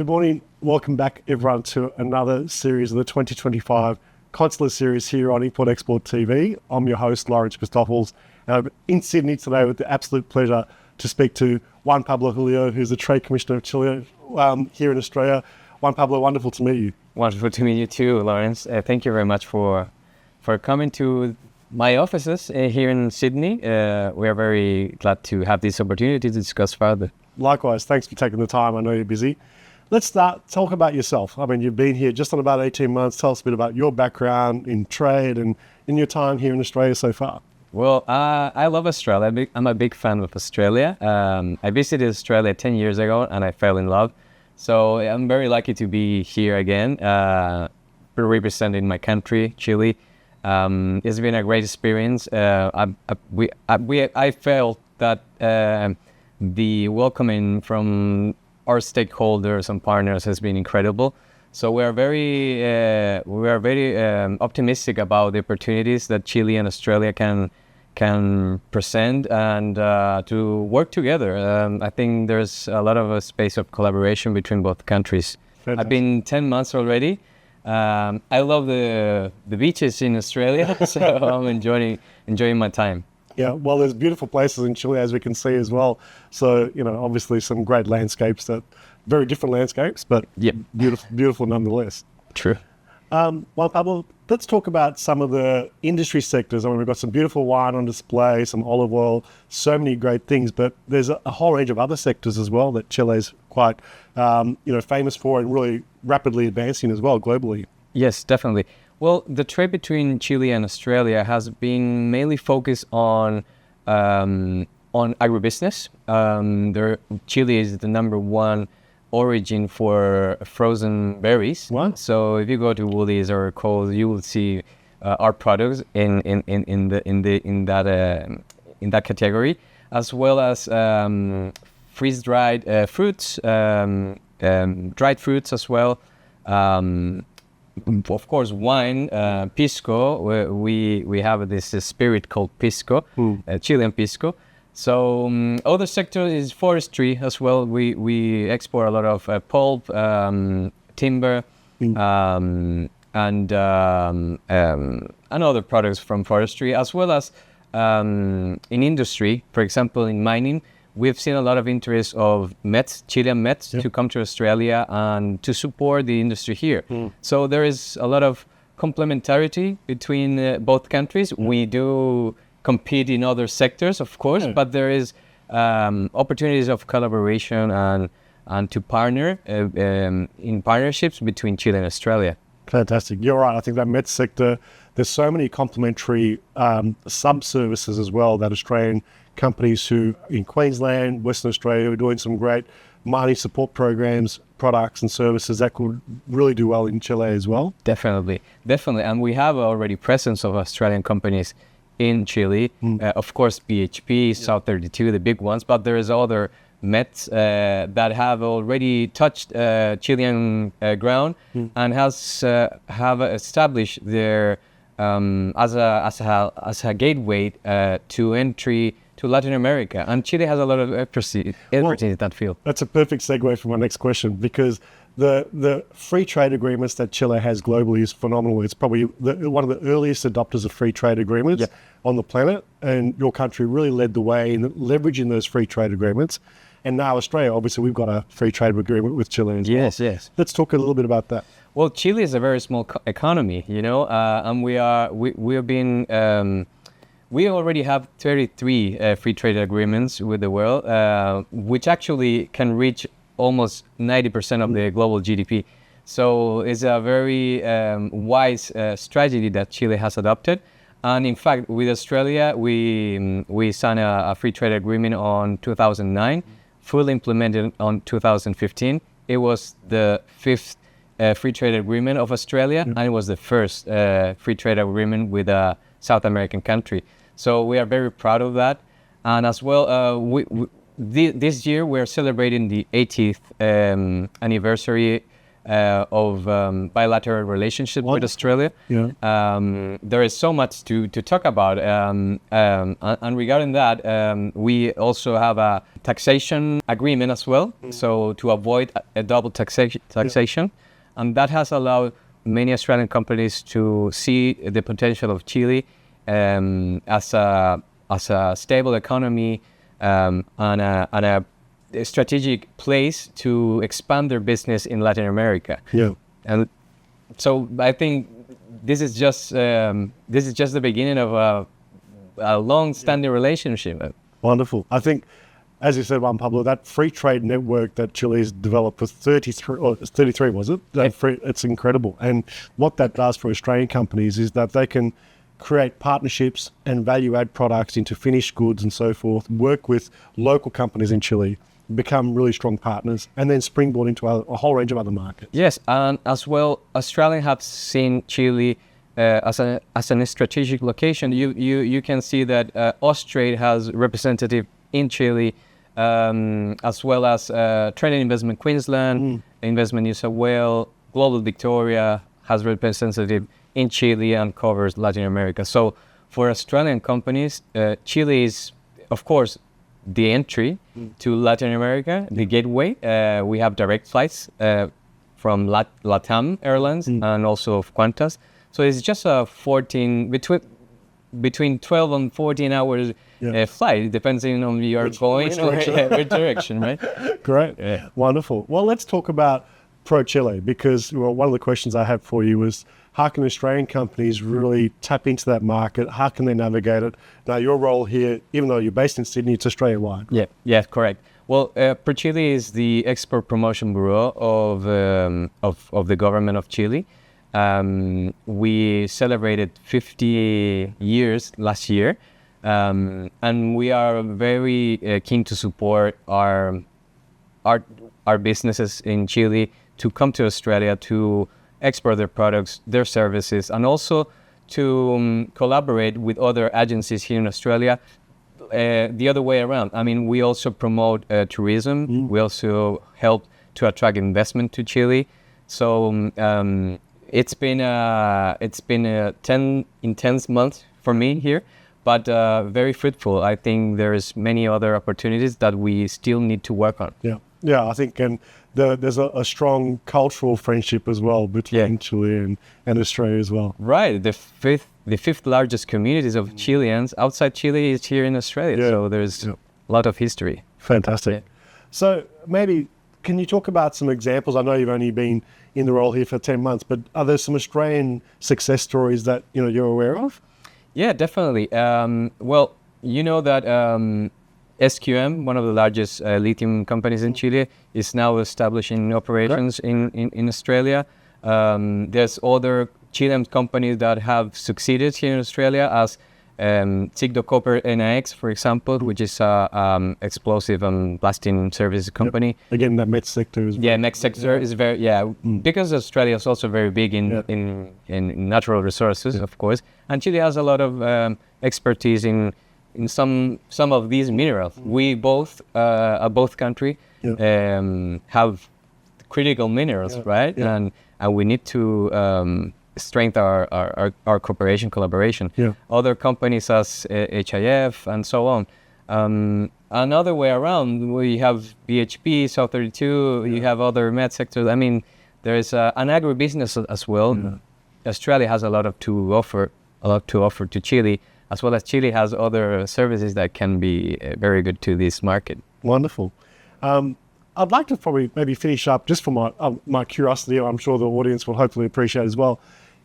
Good morning. Welcome back, everyone, to another series of the 2025 Consular Series here on Import Export TV. I'm your host, Lawrence Christoffelsz, and I'm in Sydney today with the absolute pleasure to speak to Juan Pablo Julio, who's the Trade Commissioner of Chile here in Australia. Juan Pablo, wonderful to meet you. Wonderful to meet you too, Lawrence. Thank you very much for coming to my offices here in Sydney. We are very glad to have this opportunity to discuss further. Likewise, thanks for taking the time. I know you're busy. Let's talk about yourself. I mean, you've been here just on about 18 months. Tell us a bit about your background in trade and in your time here in Australia so far. Well, I love Australia. I'm a big fan of Australia. I visited Australia 10 years ago and I fell in love. So I'm very lucky to be here again, representing my country, Chile. It's been a great experience. I felt that the welcoming from our stakeholders and partners has been incredible. So we are very optimistic about the opportunities that Chile and Australia can present and to work together. I think there's a lot of a space of collaboration between both countries. Fantastic. I've been 10 months already. I love the beaches in Australia, so I'm enjoying my time. Yeah, well, there's beautiful places in Chile, as we can see as well. So, obviously some great landscapes, very different landscapes, but yep. beautiful nonetheless. True. Juan Pablo, let's talk about some of the industry sectors. I mean, we've got some beautiful wine on display, some olive oil, so many great things, but there's a whole range of other sectors as well that Chile's quite, famous for and really rapidly advancing as well globally. Yes, definitely. Well, the trade between Chile and Australia has been mainly focused on agribusiness. Chile is the number one origin for frozen berries. What? So if you go to Woolies or Coles, you will see our products in that category, as well as freeze-dried fruits, dried fruits as well. Of course, wine, pisco. We have this spirit called pisco, Chilean pisco. So other sector is forestry as well. We export a lot of pulp, timber, and other products from forestry, as well as in industry. For example, in mining, we've seen a lot of interest of Chilean mets, to come to Australia and to support the industry here. So there is a lot of complementarity between both countries. We do compete in other sectors, of course, but there is opportunities of collaboration and to partner in partnerships between Chile and Australia. Fantastic. You're right. I think that met sector, there's so many complementary sub-services as well that Australian companies who in Queensland, Western Australia, are doing some great mining support programs, products and services that could really do well in Chile as well. Definitely. And we have already presence of Australian companies in Chile. Of course, BHP, South 32, the big ones, but there is other mets that have already touched Chilean ground and have established their as a gateway to entry to Latin America, and Chile has a lot of expertise in that field. That's a perfect segue for my next question, because the free trade agreements that Chile has globally is phenomenal. It's probably one of the earliest adopters of free trade agreements on the planet, and your country really led the way in leveraging those free trade agreements. And now Australia, obviously, we've got a free trade agreement with Chile as well. Yes. Let's talk a little bit about that. Well, Chile is a very small economy, and we have been. We already have 33 free trade agreements with the world, which actually can reach almost 90% of the global GDP. So it's a very wise strategy that Chile has adopted. And in fact, with Australia, we signed a free trade agreement on 2009, fully implemented on 2015. It was the fifth free trade agreement of Australia, and it was the first free trade agreement with a South American country. So we are very proud of that. And as well, this year we're celebrating the 80th anniversary of bilateral relationship with Australia. Yeah. There is so much to talk about. And regarding that, we also have a taxation agreement as well. So to avoid a double taxation. And that has allowed many Australian companies to see the potential of Chile as a stable economy and a strategic place to expand their business in Latin America. Yeah. And so I think this is just the beginning of a long-standing relationship. Wonderful. I think, as you said, Juan Pablo, that free trade network that Chile's developed for 33, was it? It's incredible. And what that does for Australian companies is that they can create partnerships and value-add products into finished goods and so forth, work with local companies in Chile, become really strong partners, and then springboard into a whole range of other markets. Yes, and as well, Australia have seen Chile as a strategic location. You can see that Austrade has representative in Chile, as well as Trade and Investment Queensland, Investment New South Wales, Global Victoria has representative in Chile and covers Latin America. So for Australian companies, Chile is, of course, the entry to Latin America, the gateway. We have direct flights from LATAM Airlines and also of Qantas. So it's just a between 12 and 14 hours flight, depending on where you're going, which direction, right? Great. Yeah. Wonderful. Well, let's talk about Pro Chile, because one of the questions I had for you was, how can Australian companies really tap into that market? How can they navigate it? Now, your role here, even though you're based in Sydney, it's Australia-wide. Yeah, correct. Well, Pro Chile is the export promotion bureau of the government of Chile. We celebrated 50 years last year, and we are very keen to support our businesses in Chile to come to Australia to export their products, their services, and also to collaborate with other agencies here in Australia. The other way around. I mean, we also promote tourism. We also help to attract investment to Chile. So it's been a 10 intense months for me here, but very fruitful. I think there's many other opportunities that we still need to work on. Yeah, I think, and there's a strong cultural friendship as well between Chile and Australia as well. Right, the fifth largest communities of Chileans outside Chile is here in Australia. So there's a lot of history. Fantastic. So maybe, can you talk about some examples? I know you've only been in the role here for 10 months, but are there some Australian success stories that you're aware of? Yeah, definitely. Well, you know that SQM, one of the largest lithium companies in Chile, is now establishing operations in Australia. There's other Chilean companies that have succeeded here in Australia, as Sigdo Copper NX, for example, which is a explosive and blasting services company. Again, that met sector is met sector is very because Australia is also very big in natural resources, of course, and Chile has a lot of expertise in some of these minerals. We both country have critical minerals, right? And we need to strengthen our cooperation, collaboration. Other companies as HIF and so on. Another way around, we have BHP, South 32, you have other med sectors. I mean, there is an agribusiness as well. Australia has a lot to offer to Chile, as well as Chile has other services that can be very good to this market. Wonderful. I'd like to probably maybe finish up just for my curiosity. I'm sure the audience will hopefully appreciate as well.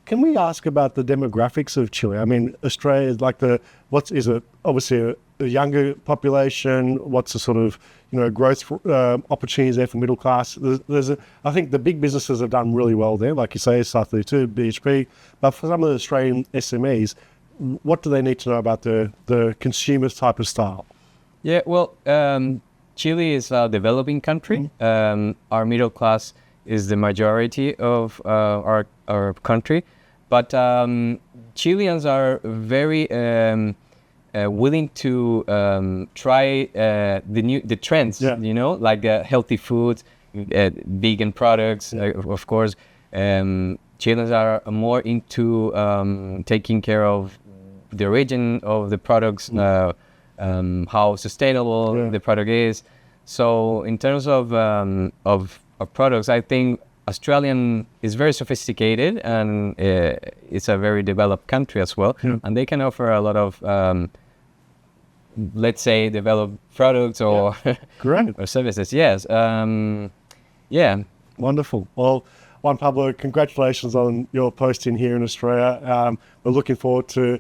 Can we ask about the demographics of Chile? I mean, Australia is like obviously a younger population. What's the sort of growth opportunities there for middle class? I think the big businesses have done really well there, like you say, South 32, BHP. But for some of the Australian SMEs, what do they need to know about the consumer type of style? Yeah, well, Chile is a developing country. Our middle class is the majority of our country, but Chileans are very willing to try the trends. Like healthy foods, vegan products, of course. Chileans are more into taking care of the origin of the products, how sustainable the product is. So in terms of products, I think Australian is very sophisticated, and it's a very developed country as well, and they can offer a lot of let's say developed products or Great. or services. Yes. Yeah. Wonderful. Well, Juan Pablo, congratulations on your posting here in Australia. We're looking forward to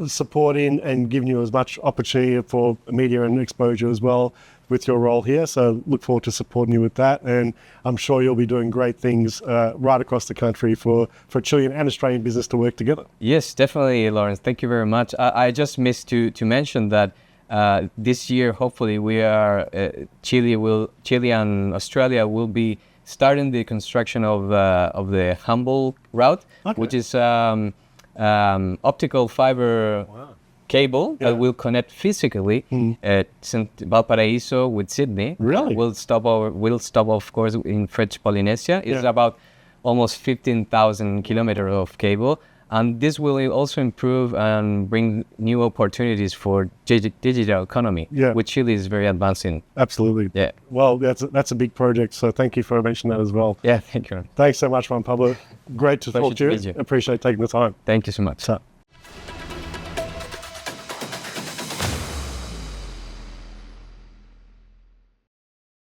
supporting and giving you as much opportunity for media and exposure as well with your role here. So look forward to supporting you with that. And I'm sure you'll be doing great things right across the country for Chilean and Australian business to work together. Yes, definitely, Lawrence. Thank you very much. I just missed to mention that this year, hopefully, we are Chile and Australia will be starting the construction of the Humboldt route, which is optical fiber cable that will connect physically Valparaiso with Sydney. Really? We'll stop, of course, in French Polynesia. It's about almost 15,000 kilometers of cable. And this will also improve and bring new opportunities for digital economy, which Chile is very advanced in. Absolutely. Yeah. Well, that's a big project, so thank you for mentioning that as well. Yeah, thank you. Thanks so much, Juan Pablo. Great to talk to you. meet you. Appreciate taking the time. Thank you so much. So.